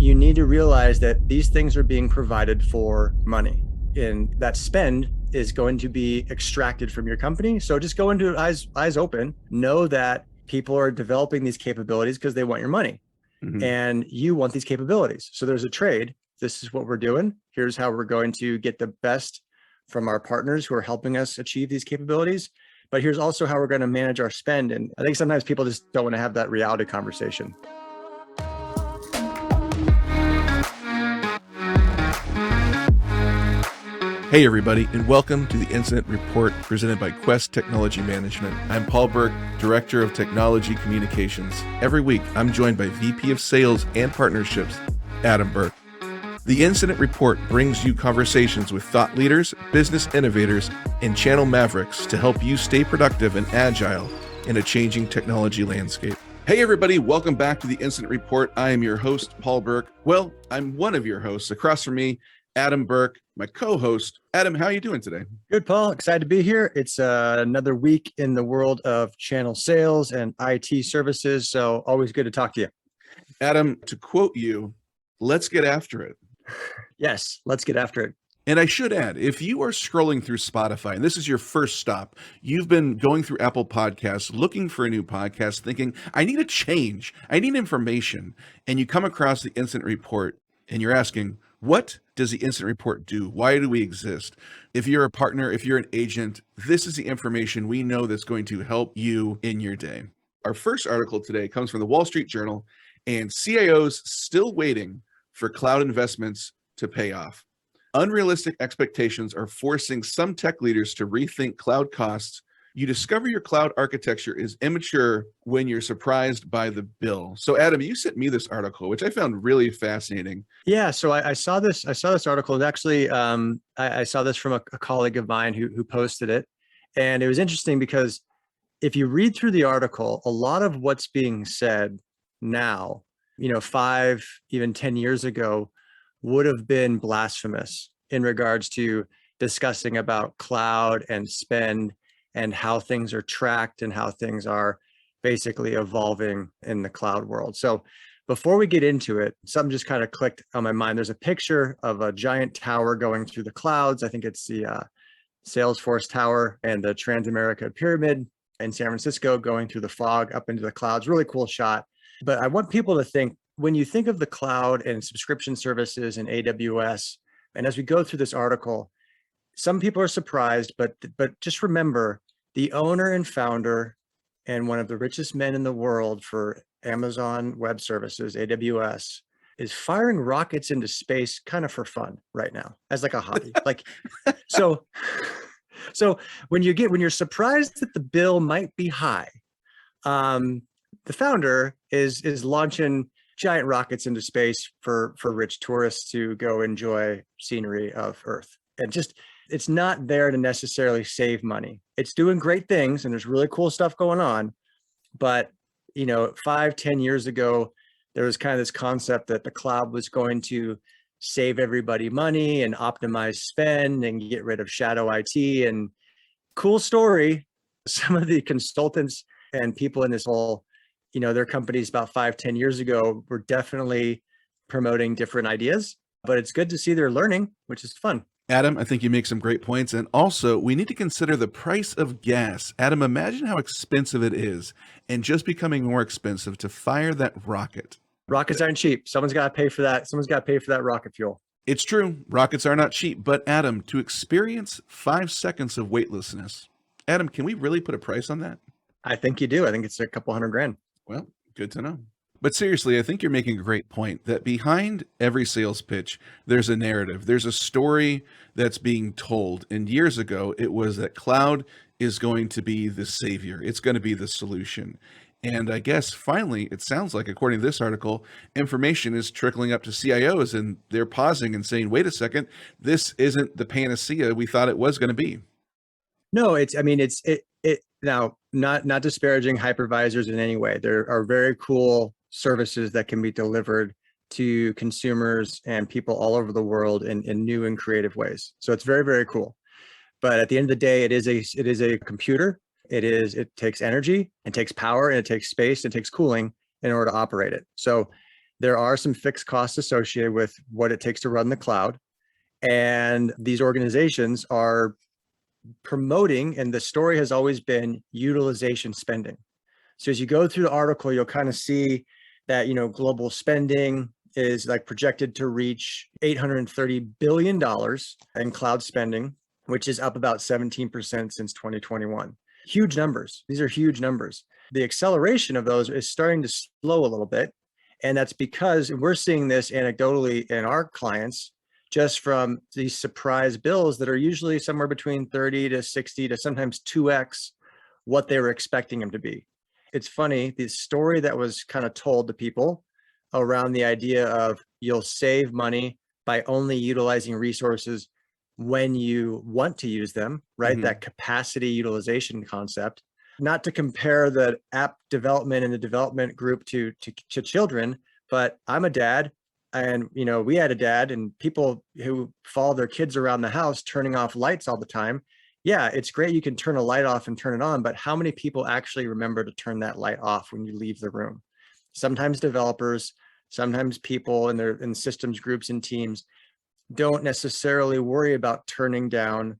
you need to realize that these things are being provided for money, and that spend is going to be extracted from your company. So just go into it eyes open, know that people are developing these capabilities because they want your money, and you want these capabilities. So there's a trade. This is what we're doing. Here's how we're going to get the best from our partners who are helping us achieve these capabilities. But here's also how we're going to manage our spend. And I think sometimes people just don't want to have that reality conversation. Hey everybody, and welcome to the Incident Report presented by Quest Technology Management. I'm Paul Burke, Director of Technology Communications. Every week, I'm joined by VP of Sales and Partnerships, Adam Burke. The Incident Report brings you conversations with thought leaders, business innovators, and channel mavericks to help you stay productive and agile in a changing technology landscape. Hey everybody, welcome back to the Incident Report. I am your host, Paul Burke. Well, I'm one of your hosts. Across from me, Adam Burke, my co-host. Adam, how are you doing today? Good, Paul. Excited to be here. It's another week in the world of channel sales and IT services. So always good to talk to you. Adam, to quote you, let's get after it. Yes, let's get after it. And I should add, if you are scrolling through Spotify and this is your first stop, you've been going through Apple Podcasts, looking for a new podcast, thinking, I need a change, I need information, and you come across the Incident Report and you're asking, what does the Incident Report do? Why do we exist? If you're a partner, if you're an agent, this is the information we know that's going to help you in your day. Our first article today comes from the Wall Street Journal, and CIOs still waiting for cloud investments to pay off. Unrealistic expectations are forcing some tech leaders to rethink cloud costs. You discover your cloud architecture is immature when you're surprised by the bill. So Adam, you sent me this article, which I found really fascinating. Yeah, so I saw this article. It actually, I saw this from a colleague of mine who posted it. And it was interesting because if you read through the article, a lot of what's being said now, 5, even 10 years ago, would have been blasphemous in regards to discussing about cloud and spend and how things are tracked and how things are basically evolving in the cloud world. So before we get into it, something just kind of clicked on my mind. There's a picture of a giant tower going through the clouds. I think it's the Salesforce Tower and the Transamerica Pyramid in San Francisco going through the fog up into the clouds. Really cool shot. But I want people to think, when you think of the cloud and subscription services and AWS, and as we go through this article, some people are surprised, but just remember, the owner and founder and one of the richest men in the world for Amazon Web Services, AWS, is firing rockets into space kind of for fun right now as like a hobby. So when you're surprised that the bill might be high, the founder is launching giant rockets into space for rich tourists to go enjoy scenery of Earth. And it's not there to necessarily save money. It's doing great things and there's really cool stuff going on. But 5, 10 years ago, there was kind of this concept that the cloud was going to save everybody money and optimize spend and get rid of shadow IT. And cool story, some of the consultants and people in this whole, their companies about 5, 10 years ago were definitely promoting different ideas, but it's good to see they're learning, which is fun. Adam, I think you make some great points. And also, we need to consider the price of gas. Adam, imagine how expensive it is and just becoming more expensive to fire that rocket. Rockets aren't cheap. Someone's got to pay for that. Someone's got to pay for that rocket fuel. It's true. Rockets are not cheap. But Adam, to experience 5 seconds of weightlessness, Adam, can we really put a price on that? I think you do. I think it's a couple $100,000. Well, good to know. But seriously, I think you're making a great point that behind every sales pitch, there's a narrative. There's a story that's being told. And years ago, it was that cloud is going to be the savior. It's going to be the solution. And I guess finally, it sounds like, according to this article, information is trickling up to CIOs and they're pausing and saying, wait a second, this isn't the panacea we thought it was going to be. No, now, not disparaging hypervisors in any way. There are very cool services that can be delivered to consumers and people all over the world in new and creative ways. So it's very, very cool. But at the end of the day, it is a computer. It takes energy, it takes power, and it takes space, it takes cooling in order to operate it. So There are some fixed costs associated with what it takes to run the cloud. And these organizations are promoting, and the story has always been utilization spending. So as you go through the article, you'll kind of see that, global spending is like projected to reach $830 billion in cloud spending, which is up about 17% since 2021. Huge numbers. These are huge numbers. The acceleration of those is starting to slow a little bit. And that's because we're seeing this anecdotally in our clients, just from these surprise bills that are usually somewhere between 30 to 60 to sometimes 2x what they were expecting them to be. It's funny, the story that was kind of told to people around the idea of you'll save money by only utilizing resources when you want to use them, right? That capacity utilization concept. Not to compare the app development and the development group to children, but I'm a dad, and we had a dad, and people who follow their kids around the house turning off lights all the time. Yeah, it's great you can turn a light off and turn it on, but how many people actually remember to turn that light off when you leave the room? Sometimes developers, sometimes people in systems groups and teams don't necessarily worry about turning down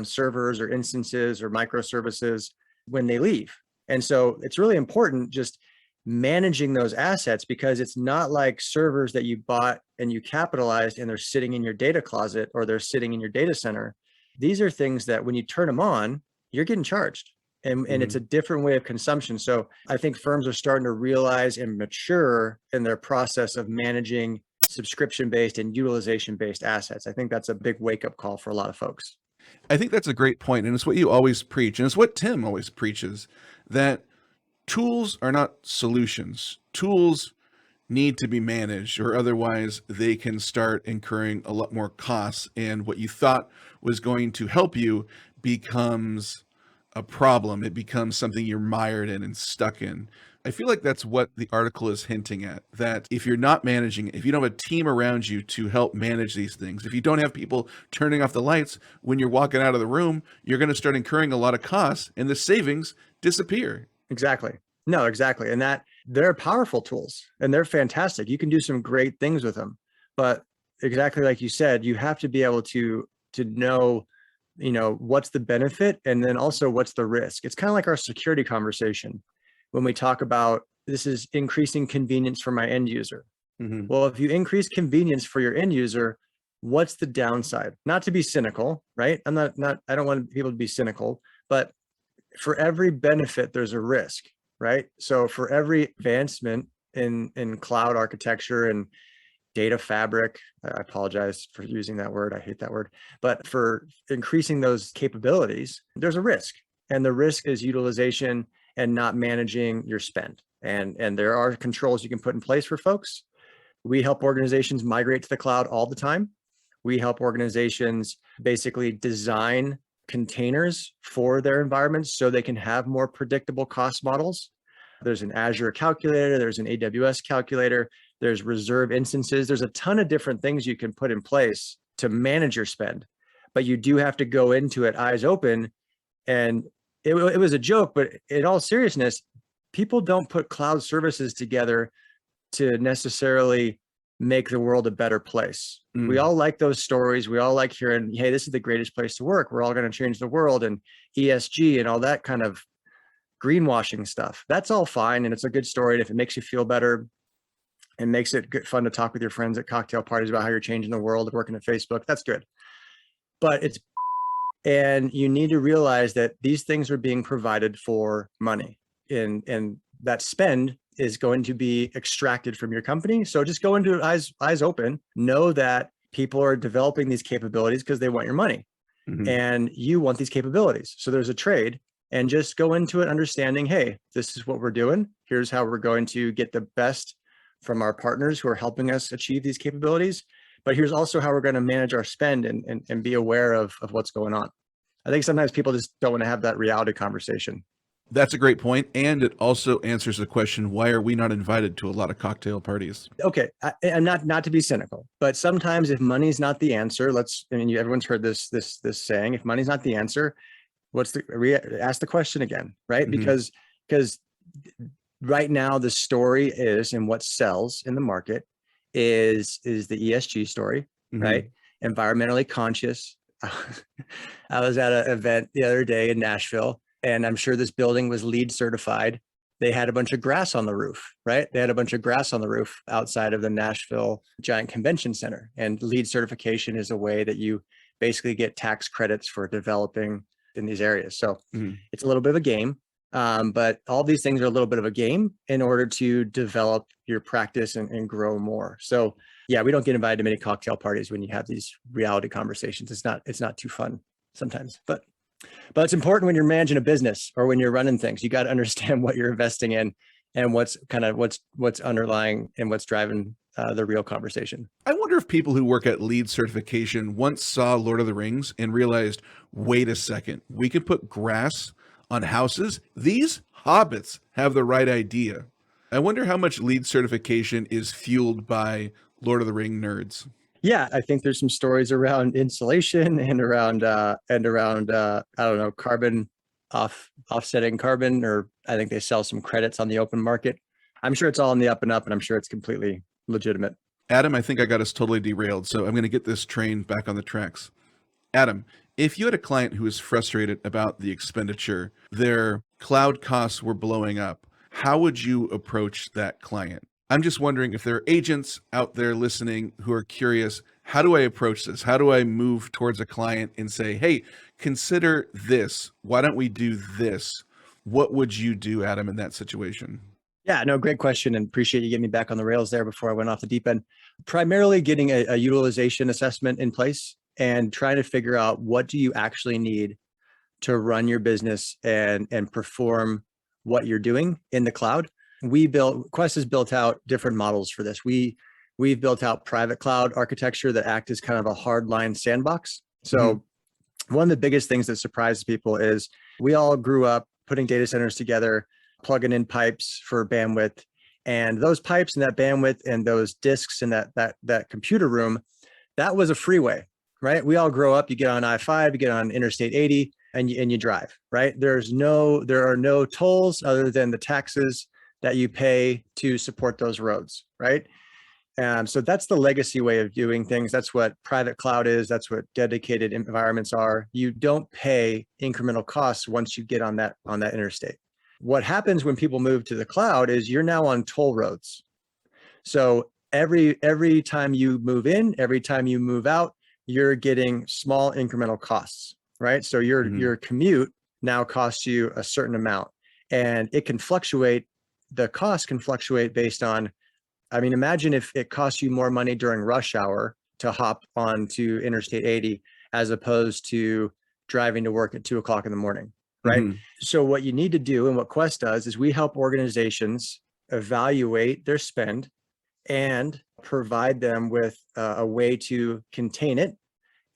servers or instances or microservices when they leave. And so it's really important just managing those assets, because it's not like servers that you bought and you capitalized and they're sitting in your data closet or they're sitting in your data center. These are things that when you turn them on, you're getting charged. And it's a different way of consumption. So I think firms are starting to realize and mature in their process of managing subscription-based and utilization-based assets. I think that's a big wake-up call for a lot of folks. I think that's a great point, and it's what you always preach, and it's what Tim always preaches, that tools are not solutions. Tools need to be managed, or otherwise they can start incurring a lot more costs, and what you thought was going to help you becomes a problem. It becomes something you're mired in and stuck in. I feel like that's what the article is hinting at, that if you're not managing it, if you don't have a team around you to help manage these things, if you don't have people turning off the lights when you're walking out of the room, you're going to start incurring a lot of costs and the savings disappear. Exactly. No, exactly. And that they're powerful tools and they're fantastic. You can do some great things with them, but exactly like you said, you have to be able to know, what's the benefit and then also what's the risk. It's kind of like our security conversation when we talk about this is increasing convenience for my end user. Well, if you increase convenience for your end user, what's the downside? Not to be cynical, right? I don't want people to be cynical, but for every benefit, there's a risk, right? So for every advancement in cloud architecture and data fabric, I apologize for using that word, I hate that word, but for increasing those capabilities, there's a risk. And the risk is utilization and not managing your spend. And there are controls you can put in place for folks. We help organizations migrate to the cloud all the time. We help organizations basically design containers for their environments so they can have more predictable cost models. There's an Azure calculator, there's an AWS calculator, there's reserve instances. There's a ton of different things you can put in place to manage your spend, but you do have to go into it eyes open. And it was a joke, but in all seriousness, people don't put cloud services together to necessarily make the world a better place. We all like those stories. We all like hearing, hey, this is the greatest place to work. We're all going to change the world, and ESG and all that kind of greenwashing stuff. That's all fine. And it's a good story. And if it makes you feel better and makes it good, fun to talk with your friends at cocktail parties about how you're changing the world and working at Facebook, that's good. But and you need to realize that these things are being provided for money, and that spend is going to be extracted from your company. So just go into it eyes open, know that people are developing these capabilities because they want your money and you want these capabilities. So there's a trade, and just go into it understanding, hey, this is what we're doing. Here's how we're going to get the best from our partners who are helping us achieve these capabilities. But here's also how we're going to manage our spend and be aware of what's going on. I think sometimes people just don't want to have that reality conversation. That's a great point, and it also answers the question, why are we not invited to a lot of cocktail parties? Okay, I'm not to be cynical, but sometimes if money's not the answer, everyone's heard this saying, if money's not the answer, ask the question again, right? Because right now the story is, and what sells in the market is the ESG story, right? Environmentally conscious. I was at an event the other day in Nashville, and I'm sure this building was LEED certified. They had a bunch of grass on the roof, right? They had a bunch of grass on the roof outside of the Nashville Giant Convention Center. And LEED certification is a way that you basically get tax credits for developing in these areas. So it's a little bit of a game, but all these things are a little bit of a game in order to develop your practice and grow more. So yeah, we don't get invited to many cocktail parties when you have these reality conversations. It's not too fun sometimes, but it's important when you're managing a business or when you're running things. You got to understand what you're investing in and what's underlying and what's driving the real conversation. I wonder if people who work at LEED certification once saw Lord of the Rings and realized, wait a second, we could put grass on houses? These hobbits have the right idea. I wonder how much LEED certification is fueled by Lord of the Ring nerds. Yeah, I think there's some stories around insulation and around I don't know, carbon offsetting carbon, or I think they sell some credits on the open market. I'm sure it's all in the up and up, and I'm sure it's completely legitimate. Adam, I think I got us totally derailed, so I'm going to get this train back on the tracks. Adam, if you had a client who was frustrated about the expenditure, their cloud costs were blowing up, how would you approach that client? I'm just wondering if there are agents out there listening who are curious, how do I approach this? How do I move towards a client and say, hey, consider this. Why don't we do this? What would you do, Adam, in that situation? Yeah, no, great question, and appreciate you getting me back on the rails there before I went off the deep end. Primarily getting a utilization assessment in place and trying to figure out what do you actually need to run your business and perform what you're doing in the cloud. Quest has built out different models for this. We've built out private cloud architecture that act as kind of a hardline sandbox. So one of the biggest things that surprises people is we all grew up putting data centers together, plugging in pipes for bandwidth, and those pipes and that bandwidth and those disks and that computer room, that was a freeway, right? We all grow up, you get on I-5, you get on Interstate 80, and you drive, right? There are no tolls other than the taxes that you pay to support those roads, right? So that's the legacy way of doing things. That's what private cloud is. That's what dedicated environments are. You don't pay incremental costs once you get on that interstate. What happens when people move to the cloud is you're now on toll roads. So every time you move in, every time you move out, you're getting small incremental costs, right? So your commute now costs you a certain amount, and it can fluctuate. The cost can fluctuate based on, I mean, imagine if it costs you more money during rush hour to hop onto Interstate 80 as opposed to driving to work at 2:00 in the morning, right? So what you need to do, and what Quest does, is we help organizations evaluate their spend and provide them with a way to contain it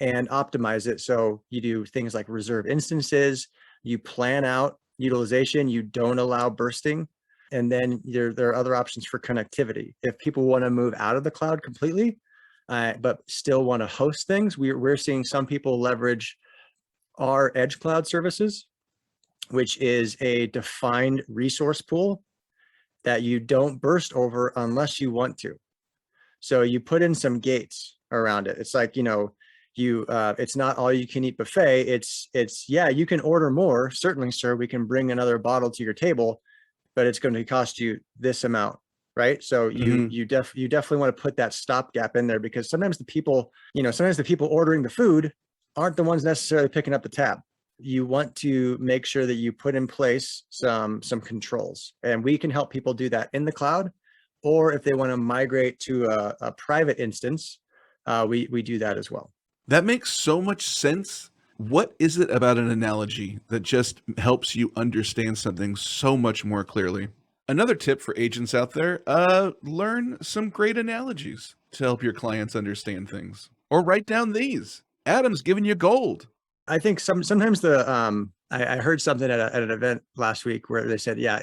and optimize it. So you do things like reserve instances, you plan out utilization, you don't allow bursting. And then there are other options for connectivity. If people want to move out of the cloud completely, but still want to host things, we're seeing some people leverage our edge cloud services, which is a defined resource pool that you don't burst over unless you want to. So you put in some gates around it. It's like, it's not all you can eat buffet. It's yeah, you can order more. Certainly, sir, we can bring another bottle to your table, but it's going to cost you this amount, right? So you definitely want to put that stopgap in there, because sometimes the people ordering the food aren't the ones necessarily picking up the tab. You want to make sure that you put in place some controls, and we can help people do that in the cloud, or if they want to migrate to a private instance, we do that as well. That makes so much sense. What is it about an analogy that just helps you understand something so much more clearly? Another tip for agents out there, learn some great analogies to help your clients understand things. Or write down these. Adam's giving you gold. I think sometimes I heard something at an event last week where they said, yeah,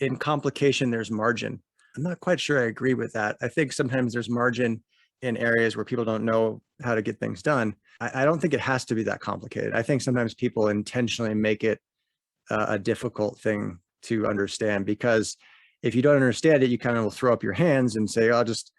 in complication, there's margin. I'm not quite sure I agree with that. I think sometimes there's margin in areas where people don't know how to get things done. I don't think it has to be that complicated. I think sometimes people intentionally make it a difficult thing to understand, because if you don't understand it, you kind of will throw up your hands and say, "I'll just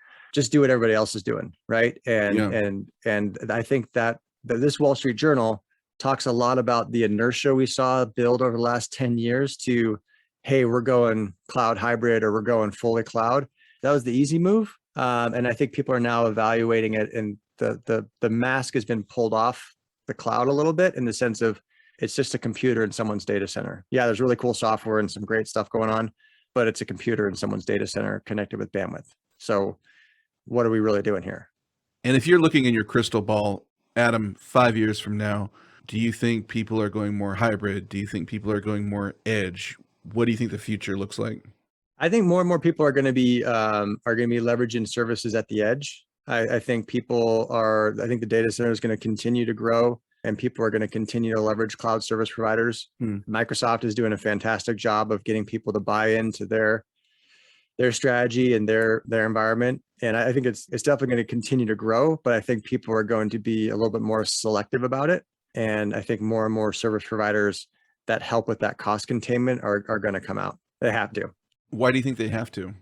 do what everybody else is doing." Right. And I think that this Wall Street Journal talks a lot about the inertia we saw build over the last 10 years to, hey, we're going cloud hybrid, or we're going fully cloud. That was the easy move. And I think people are now evaluating it, and the mask has been pulled off the cloud a little bit, in the sense of it's just a computer in someone's data center. Yeah, there's really cool software and some great stuff going on, but it's a computer in someone's data center connected with bandwidth. So what are we really doing here? And if you're looking in your crystal ball, Adam, 5 years from now, do you think people are going more hybrid? Do you think people are going more edge? What do you think the future looks like? I think more and more people are going to be leveraging services at the edge. I think I think the data center is going to continue to grow, and people are going to continue to leverage cloud service providers. Microsoft is doing a fantastic job of getting people to buy into their strategy and their environment. And I think it's definitely going to continue to grow, but I think people are going to be a little bit more selective about it. And I think more and more service providers that help with that cost containment are going to come out. They have to. Why do you think they have to?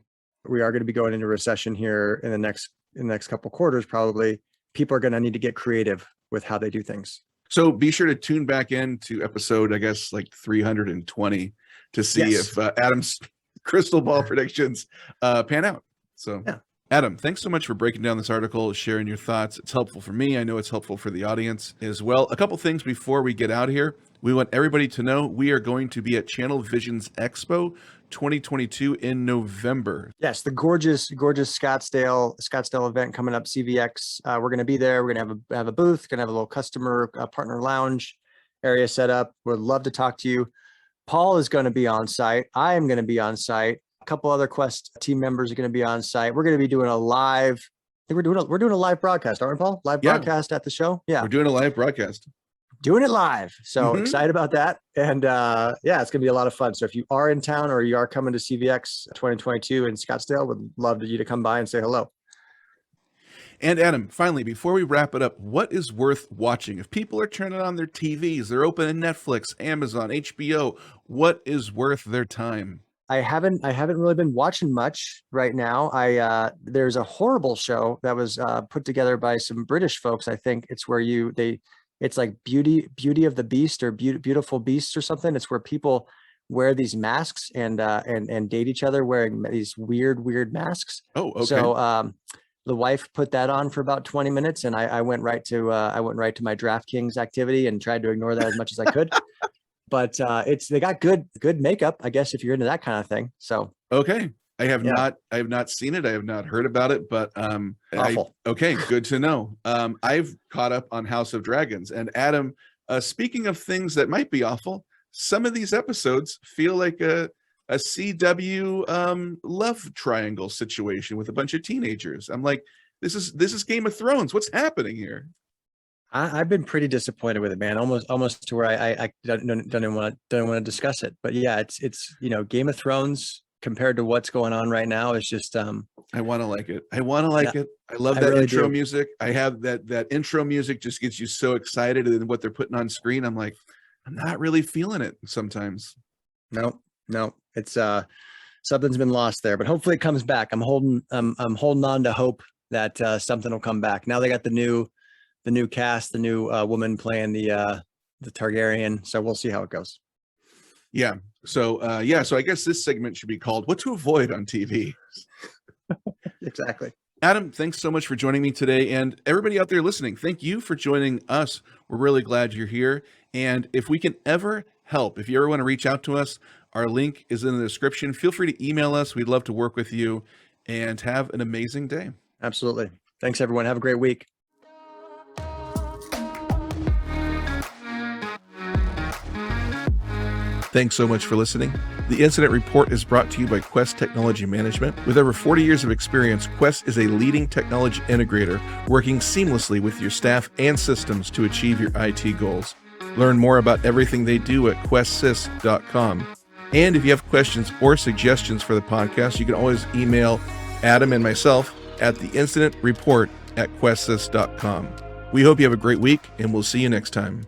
We are going to be going into recession here in the next couple quarters, probably. People are going to need to get creative with how they do things. So be sure to tune back in to episode, I guess, like 320 to see if Adam's crystal ball predictions pan out. So yeah. Adam, thanks so much for breaking down this article, sharing your thoughts. It's helpful for me. I know it's helpful for the audience as well. A couple things before we get out of here. We want everybody to know we are going to be at Channel Visions Expo 2022 in November. Yes, the gorgeous Scottsdale event coming up, CVX. We're going to be there. We're going to have a booth, going to have a little customer partner lounge area set up. Would love to talk to you. Paul is going to be on site. I am going to be on site. A couple other Quest team members are going to be on site. We're going to be doing a live. I think we're doing a live broadcast, aren't we, Paul? Live broadcast at the show. Yeah, we're doing a live broadcast. Doing it live. So excited about that. And it's going to be a lot of fun. So if you are in town or you are coming to CVX 2022 in Scottsdale, would love you to come by and say hello. And Adam, finally, before we wrap it up, what is worth watching? If people are turning on their TVs, they're opening Netflix, Amazon, HBO, what is worth their time? I haven't really been watching much right now. There's a horrible show that was put together by some British folks. I think it's where it's like Beauty of the Beast, or Beautiful Beasts or something. It's where people wear these masks and date each other wearing these weird masks. Oh, okay. So the wife put that on for about 20 minutes, and I went right to my DraftKings activity and tried to ignore that as much as I could. But they got good makeup, I guess, if you're into that kind of thing. So okay. I have not seen it. I have not heard about it, but awful. Okay, good to know. I've caught up on House of Dragons, and Adam, speaking of things that might be awful, some of these episodes feel like a CW love triangle situation with a bunch of teenagers. I'm like, this is Game of Thrones. What's happening here? I've been pretty disappointed with it, man. Almost to where I don't want to discuss it. But yeah, it's Game of Thrones compared to what's going on right now. It's just I want to like it. I want to like it. I love that really intro music. I have that intro music just gets you so excited, and what they're putting on screen, I'm like, I'm not really feeling it sometimes. No, it's something's been lost there, but hopefully it comes back. I'm holding on to hope that something will come back. Now they got the new cast, the new woman playing the Targaryen, so we'll see how it goes. Yeah. So I guess this segment should be called "What to Avoid on TV." Exactly. Adam, thanks so much for joining me today, and everybody out there listening, thank you for joining us. We're really glad you're here. And if we can ever help, if you ever want to reach out to us, our link is in the description. Feel free to email us. We'd love to work with you, and have an amazing day. Absolutely. Thanks, everyone. Have a great week. Thanks so much for listening. The Incident Report is brought to you by Quest Technology Management. With over 40 years of experience, Quest is a leading technology integrator working seamlessly with your staff and systems to achieve your IT goals. Learn more about everything they do at questsys.com. And if you have questions or suggestions for the podcast, you can always email Adam and myself at theincidentreport@questsys.com. We hope you have a great week, and we'll see you next time.